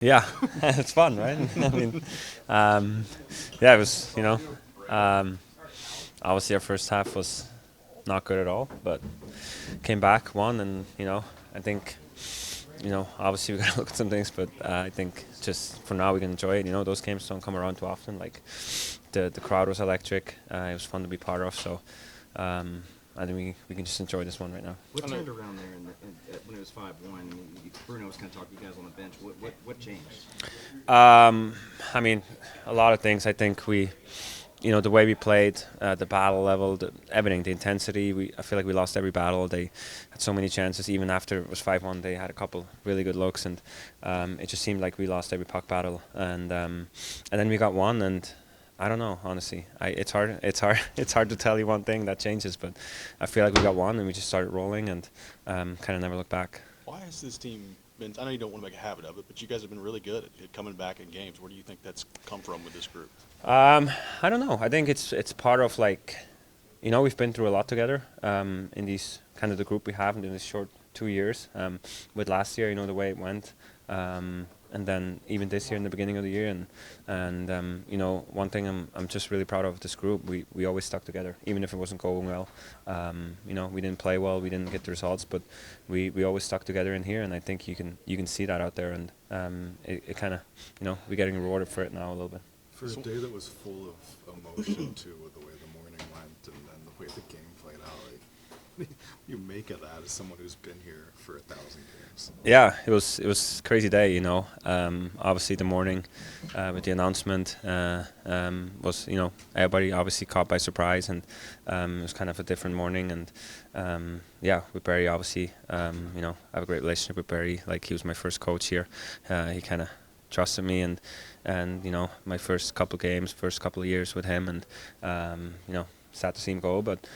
Yeah, it's fun, right? I mean, yeah, it was, obviously our first half was not good at all, but came back, won, and, I think, obviously we got to look at some things, but I think just for now we can enjoy it. Those games don't come around too often. Like, the crowd was electric. It was fun to be part of, so I think we can just enjoy this one right now. What turned around there when it was 5-1? Bruno was kind of talking to you guys on the bench. What changed? I mean, a lot of things. I think the way we played, the battle level, everything, the intensity. I feel like we lost every battle. They had so many chances. Even after it was 5-1, they had a couple really good looks, and it just seemed like we lost every puck battle. And then we got one, and I don't know, honestly. It's hard. It's hard to tell you one thing that changes, but I feel like we got one, and we just started rolling, and kind of never looked back. Why has this team been? I know you don't want to make a habit of it, but you guys have been really good at coming back in games. Where do you think that's come from with this group? I don't know. I think it's part of, like, we've been through a lot together in these kind of the group we have in this short 2 years. With last year, the way it went, and then even this year in the beginning of the year, and one thing I'm just really proud of this group. We always stuck together, even if it wasn't going well. We didn't play well, we didn't get the results, but we always stuck together in here, and I think you can see that out there, and it kind of we're getting rewarded for it now a little bit. For a day that was full of emotion too, with the way the morning went and then the way the game played out, like, you make of that as someone who's been here for 1,000 games? Yeah, it was a crazy day. Obviously the morning with the announcement was everybody obviously caught by surprise, and it was kind of a different morning. And yeah, with Barry, obviously, I have a great relationship with Barry. Like, he was my first coach here. He kind of trusted me, and my first couple of games, first couple of years with him, and sad to see him go, but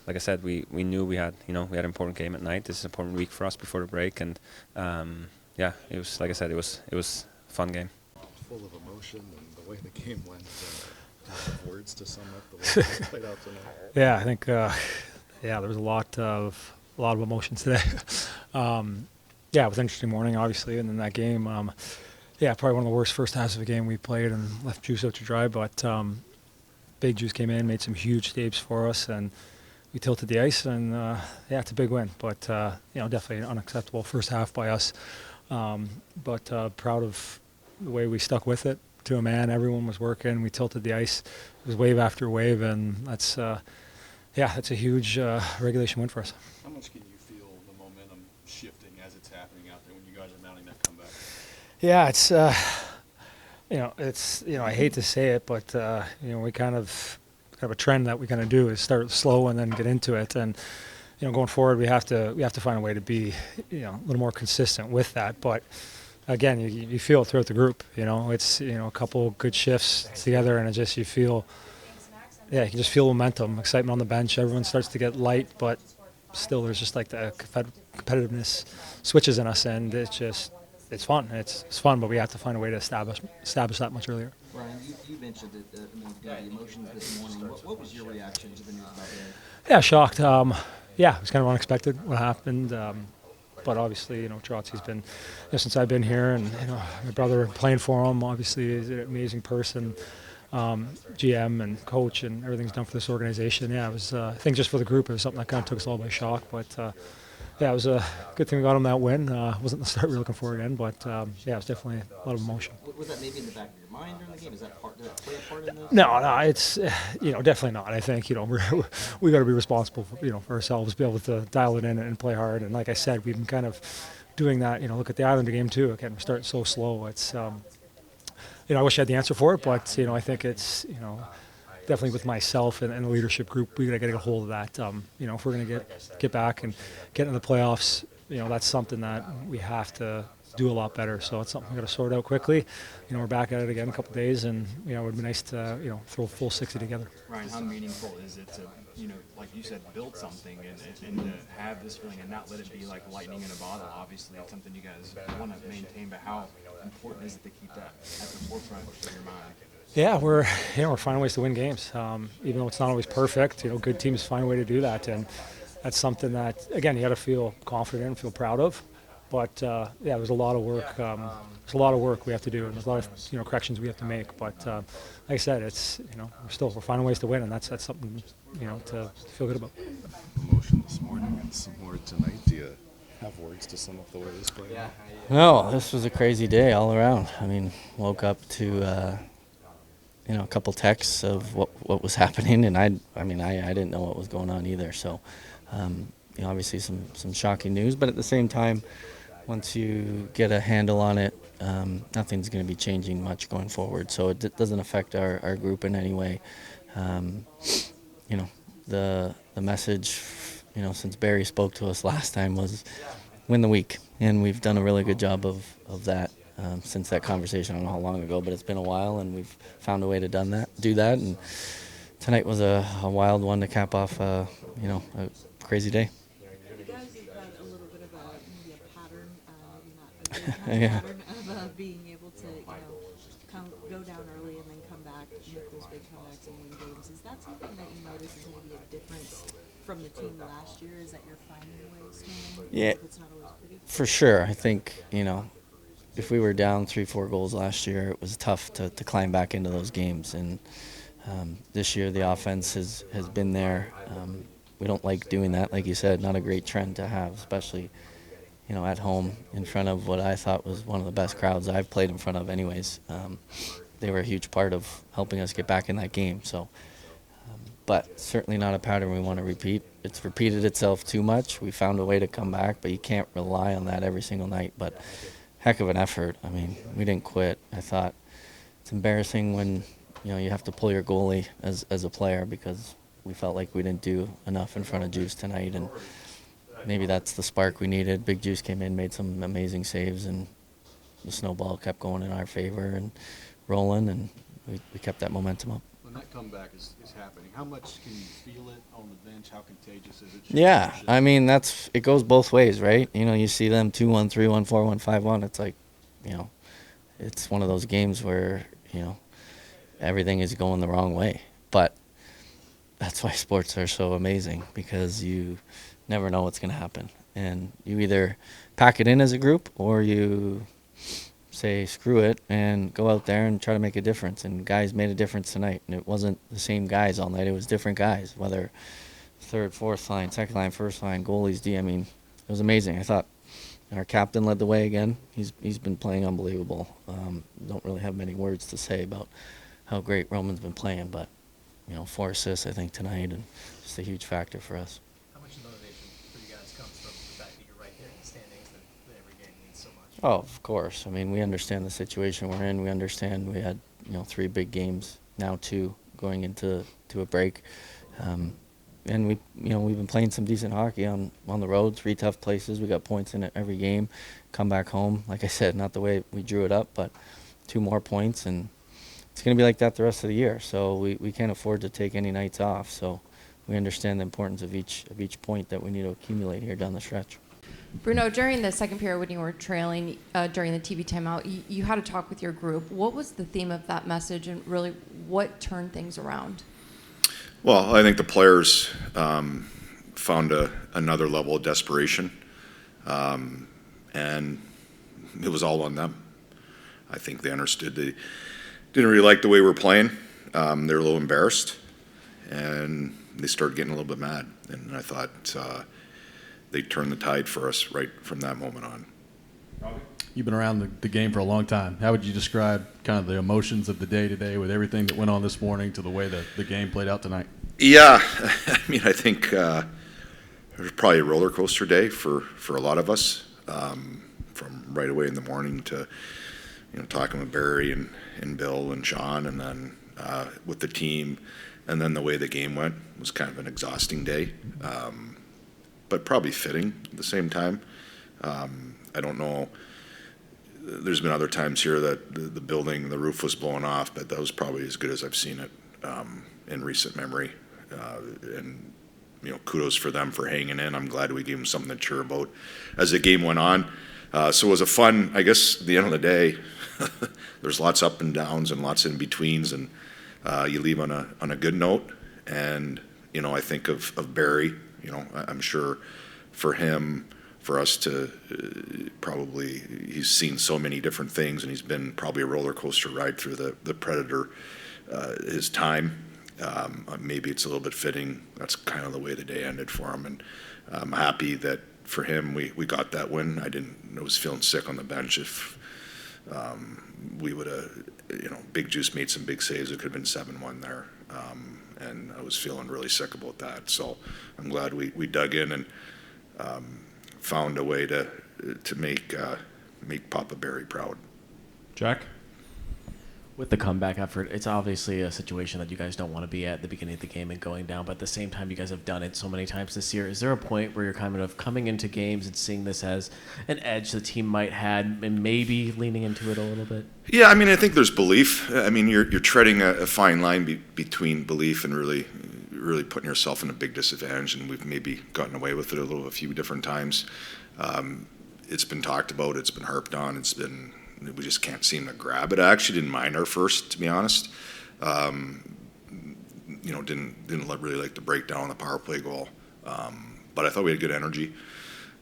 like I said, we knew we had an important game at night. This is an important week for us before the break, and yeah, it was, like I said, it was a fun game. Full of emotion, and the way the game went. Do you have words to sum up the way it played out tonight? Yeah, I think there was a lot of emotions today. Yeah, it was an interesting morning, obviously, and then that game. Yeah, probably one of the worst first halves of a game we played and left Juice out to dry. But Big Juice came in, made some huge saves for us, and we tilted the ice. And yeah, it's a big win. But definitely an unacceptable first half by us. But proud of the way we stuck with it to a man. Everyone was working. We tilted the ice. It was wave after wave, and that's a huge regulation win for us. How much can you feel the momentum shifting as it's happening out there when you guys are mounting that comeback? Yeah, I hate to say it, but we kind of a trend that we kind of do is start slow and then get into it, and going forward we have to find a way to be a little more consistent with that. But again, you feel it throughout the group. It's a couple good shifts together, and you can just feel momentum, excitement on the bench. Everyone starts to get light, but still there's just like the competitiveness switches in us, and it's fun. It's fun, but we have to find a way to establish that much earlier. Ryan, you mentioned the emotions this morning. What was your reaction to the news about that? Yeah, shocked. Yeah, it was kind of unexpected what happened. But obviously, Trotsy's been, since I've been here, and my brother playing for him, obviously is an amazing person, GM and coach, and everything's done for this organization. Yeah, it was. I think just for the group, it was something that kind of took us all by shock. But yeah, it was a good thing we got him that win. Wasn't the start we were looking for again, but yeah, it was definitely a lot of emotion. Was that maybe in the back of your mind during the game? Did that play a part in this? No, it's definitely not. I think we got to be responsible for ourselves, be able to dial it in and play hard. And like I said, we've been kind of doing that. Look at the Islander game too. Again, we're starting so slow. It's I wish I had the answer for it, but I think it's definitely with myself and the leadership group, we got to get a hold of that. If we're going to get back and get into the playoffs, that's something that we have to do a lot better. So it's something we got to sort out quickly. We're back at it again in a couple of days, and it would be nice to throw full 60 together. Ryan, how meaningful is it to like you said, build something and to have this feeling and not let it be like lightning in a bottle? Obviously, it's something you guys want to maintain, but how important is it to keep that at the forefront of your mind? Yeah, we're finding ways to win games, even though it's not always perfect. Good teams find a way to do that, and that's something that, again, you got to feel confident and feel proud of. But yeah, there's a lot of work. There's a lot of work we have to do, and there's a lot of corrections we have to make. But like I said, it's we're finding ways to win, and that's something to feel good about. Emotion this morning and some more tonight. Do you have words to sum up the way this played out? No, this was a crazy day all around. I mean, woke up to a couple texts of what was happening, and I didn't know what was going on either. So, obviously some shocking news, but at the same time, once you get a handle on it, nothing's going to be changing much going forward. So it doesn't affect our group in any way. The message, since Barry spoke to us last time was win the week, and we've done a really good job of that since that conversation. I don't know how long ago, but it's been a while, and we've found a way to do that. And tonight was a wild one to cap off, a crazy day. You guys have had a little bit of maybe a pattern, maybe not a good Yeah. pattern of being able to, go down early and then come back and make those big comebacks and win games. Is that something that you notice is maybe a difference from the team last year? Is that you're finding ways to win? Yeah. It's not always pretty. For sure. I think, if we were down 3-4 goals last year, it was tough to climb back into those games. And this year the offense has been there. We don't like doing that, like you said, not a great trend to have, especially, at home in front of what I thought was one of the best crowds I've played in front of anyways. They were a huge part of helping us get back in that game. So, but certainly not a pattern we want to repeat. It's repeated itself too much. We found a way to come back, but you can't rely on that every single night. But heck of an effort. I mean, we didn't quit. I thought it's embarrassing when, you have to pull your goalie as a player, because we felt like we didn't do enough in front of Juice tonight, and maybe that's the spark we needed. Big Juice came in, made some amazing saves, and the snowball kept going in our favor and rolling, and we kept that momentum up. When that comeback is happening, how much can you feel it on the bench? How contagious is it? Yeah, I mean, it goes both ways, right? You see them 2-1, 3-1, 4-1, 5-1. It's like, it's one of those games where, everything is going the wrong way. But that's why sports are so amazing, because you never know what's going to happen. And you either pack it in as a group, or you say screw it and go out there and try to make a difference. And guys made a difference tonight, and it wasn't the same guys all night. It was different guys, whether third, fourth line, second line, first line, goalies, I mean, it was amazing. I thought our captain led the way again. He's been playing unbelievable. Don't really have many words to say about how great Roman's been playing, but 4 assists I think tonight, and just a huge factor for us. How much motivation for you guys comes from the fact that you're right here in the standings, that every game means so much? Oh, of course. I mean, we understand the situation we're in. We understand we had 3 big games, now 2 going into a break, and we've been playing some decent hockey on the road. 3 tough places. We got points in it every game. Come back home, like I said, not the way we drew it up, but 2 more points, and it's going to be like that the rest of the year. So we can't afford to take any nights off. So we understand the importance of each point that we need to accumulate here down the stretch. Bruno, during the second period when you were trailing during the TV timeout, you had a talk with your group. What was the theme of that message, and really what turned things around? Well, I think the players found another level of desperation, and it was all on them. I think they understood they didn't really like the way we were playing. They were a little embarrassed, and they started getting a little bit mad. And I thought they turned the tide for us right from that moment on. You've been around the game for a long time. How would you describe kind of the emotions of the day today with everything that went on this morning to the way that the game played out tonight? Yeah, I mean, I think it was probably a roller coaster day for a lot of us, from right away in the morning to talking with Barry and Bill and Sean, and then with the team, and then the way the game went was kind of an exhausting day, but probably fitting at the same time. I don't know. There's been other times here that the building, the roof was blowing off, but that was probably as good as I've seen it in recent memory. And kudos for them for hanging in. I'm glad we gave them something to cheer about as the game went on. So it was a fun, I guess, at the end of the day, there's lots up and downs and lots in betweens, and you leave on a good note. And I think of Barry. I'm sure for him, for us to probably, he's seen so many different things, and he's been probably a roller coaster ride through the Predator his time. Maybe it's a little bit fitting. That's kind of the way the day ended for him, and I'm happy that for him we got that win. I was feeling sick on the bench. If we would have, Big Juice made some big saves, it could have been 7-1 there, and I was feeling really sick about that. So I'm glad we dug in and found a way to make Papa Barry proud. Jack? With the comeback effort, it's obviously a situation that you guys don't want to be at the beginning of the game and going down, but at the same time, you guys have done it so many times this year. Is there a point where you're kind of coming into games and seeing this as an edge the team might have and maybe leaning into it a little bit? Yeah, I mean, I think there's belief. I mean, you're treading a fine line between belief and really putting yourself in a big disadvantage, and we've maybe gotten away with it a few different times. It's been talked about, it's been harped on, we just can't seem to grab it. I actually didn't mind our first, to be honest. Didn't really like the breakdown on the power play goal. But I thought we had good energy.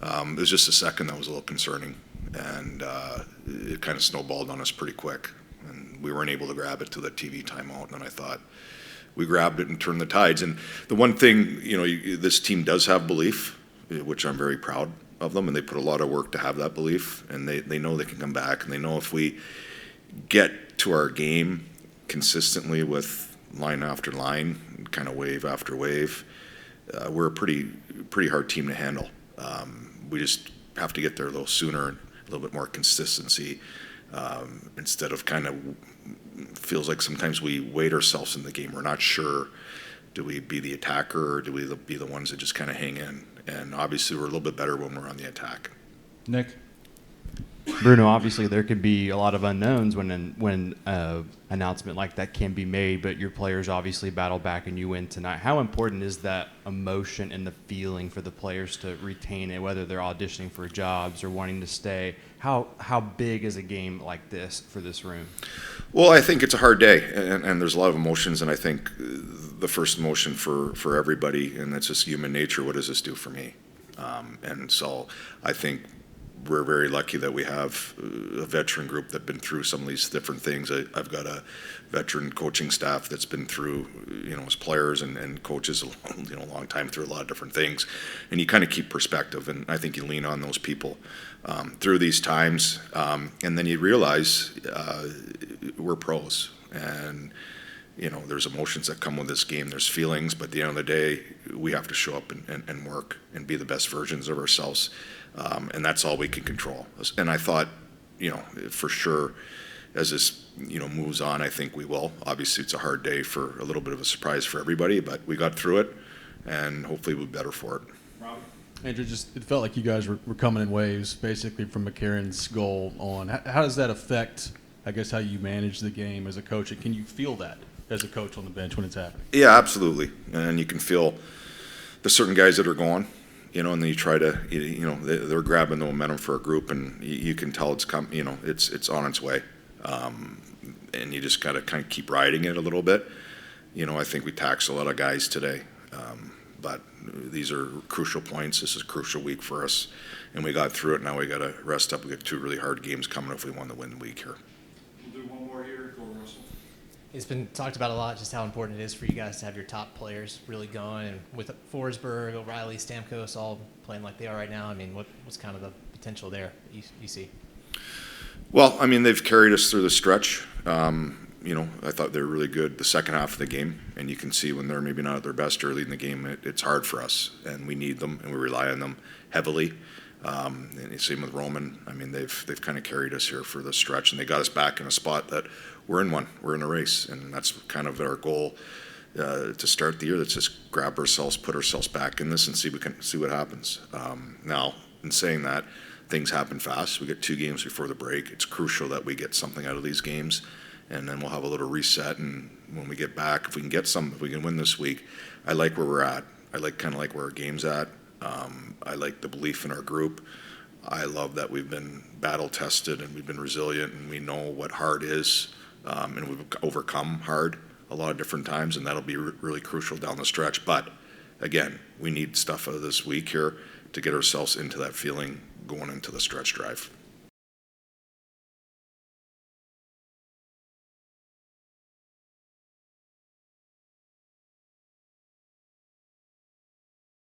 It was just the second that was a little concerning, and it kind of snowballed on us pretty quick. And we weren't able to grab it to the TV timeout, and then I thought we grabbed it and turned the tides. And the one thing, this team does have belief, which I'm very proud of them, and they put a lot of work to have that belief, and they know they can come back, and they know if we get to our game consistently with line after line, kind of wave after wave, we're a pretty hard team to handle. We just have to get there a little sooner and a little bit more consistency, instead of kind of feels like sometimes we wait ourselves in the game. We're not sure, do we be the attacker or do we be the ones that just kind of hang in? And obviously we're a little bit better when we're on the attack. Nick? Bruno, obviously there could be a lot of unknowns when an announcement like that can be made, but your players obviously battle back and you win tonight. How important is that emotion and the feeling for the players to retain it, whether they're auditioning for jobs or wanting to stay? How big is a game like this for this room? Well, I think it's a hard day, and there's a lot of emotions, and I think the first emotion for everybody, and that's just human nature, what does this do for me? And so I think we're very lucky that we have a veteran group that's been through some of these different things. I've got a veteran coaching staff that's been through, as players and coaches, a long time through a lot of different things. And you kind of keep perspective, and I think you lean on those people through these times. And then you realize we're pros, and there's emotions that come with this game. There's feelings, but at the end of the day, we have to show up and work and be the best versions of ourselves. And that's all we can control. And I thought, for sure, as this, moves on, I think we will. Obviously, it's a hard day for a little bit of a surprise for everybody, but we got through it, and hopefully we'll be better for it. Andrew, it felt like you guys were coming in waves, basically from McCarron's goal on. How does that affect, I guess, how you manage the game as a coach? And can you feel that as a coach on the bench when it's happening? Yeah, absolutely. And you can feel the certain guys that are going. And then you try to, they're grabbing the momentum for a group, and you can tell it's it's on its way, and you just gotta kind of keep riding it a little bit. I think we taxed a lot of guys today, but these are crucial points. This is a crucial week for us, and we got through it. Now we gotta rest up. We got 2 really hard games coming if we want to win the week here. We'll do one more here. Go, Russell. It's been talked about a lot, just how important it is for you guys to have your top players really going. And with Forsberg, O'Reilly, Stamkos all playing like they are right now, I mean, what's kind of the potential there that you see? Well, I mean, they've carried us through the stretch. I thought they were really good the second half of the game, and you can see when they're maybe not at their best early in the game, it's hard for us, and we need them, and we rely on them heavily. And same with Roman. I mean, they've kind of carried us here for the stretch, and they got us back in a spot that we're in one. We're in a race, and that's kind of our goal to start the year. Let's just grab ourselves, put ourselves back in this, and see what happens. Now, in saying that, things happen fast. We get 2 games before the break. It's crucial that we get something out of these games, and then we'll have a little reset. And when we get back, if we can win this week, I like where we're at. I kind of like where our game's at. I like the belief in our group. I love that we've been battle tested and we've been resilient, and we know what hard is, and we've overcome hard a lot of different times, and that'll be really crucial down the stretch. But again, we need stuff out of this week here, to get ourselves into that feeling going into the stretch drive.